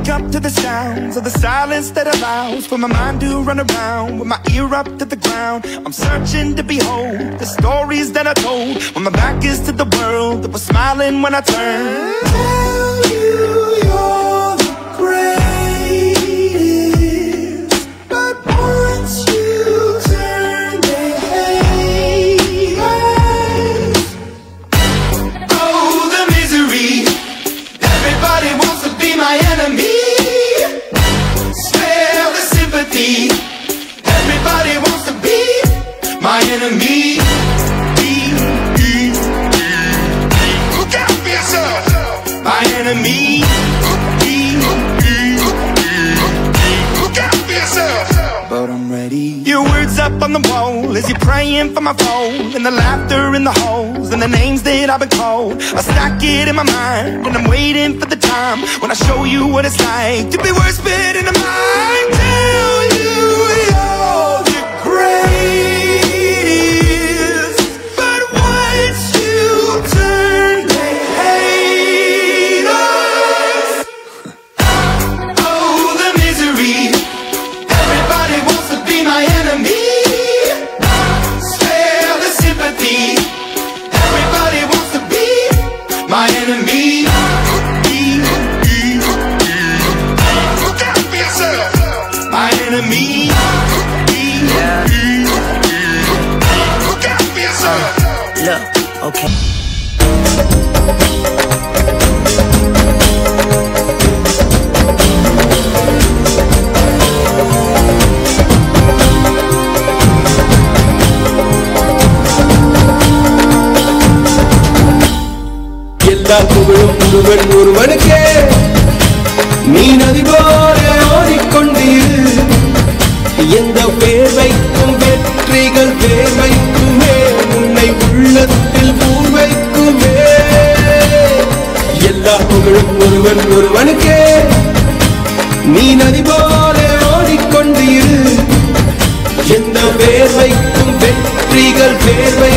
wake up to the sounds of the silence that allows for my mind to run around with my ear up to the ground. I'm searching to behold the stories that I told when my back is to the world that was smiling when I turned. Tell you you're the greatest, but once you turn they hate us. Oh, the misery. Everybody wants to be my enemy. Spare the sympathy. Everybody wants to be my enemy. Look out for yourself. My enemy. Look out for yourself. But I'm ready. Your words up on the wall as you're praying for my phone, and the laughter in the halls and the names that I've been called. I stack it in my mind and I'm waiting for the time when I show you what it's like to be worse fit in the mind. Tell you you're the greatest, but once you turn they hate us. Oh, the misery. Everybody wants to be my enemy. Spare the sympathy. Everybody wants to be my enemy. Look out for yourself. My enemy. Look out for yourself. Look, okay. எல்லா புகழும் ஒருவன் ஒருவனுக்கே. நீ நதி போல ஓடிக்கொண்டீர். எந்த வேர்வைக்கும் வெற்றிகள் வேர்வைக்குமே, உன்னை உள்ளத்தில் பூர்வைக்குமே. எல்லா புகழும் ஒருவன் ஒருவனுக்கே. நீ நதி போல ஓடிக்கொண்டீர். எந்த வேர்வைக்கும் வெற்றிகள் வேர்வை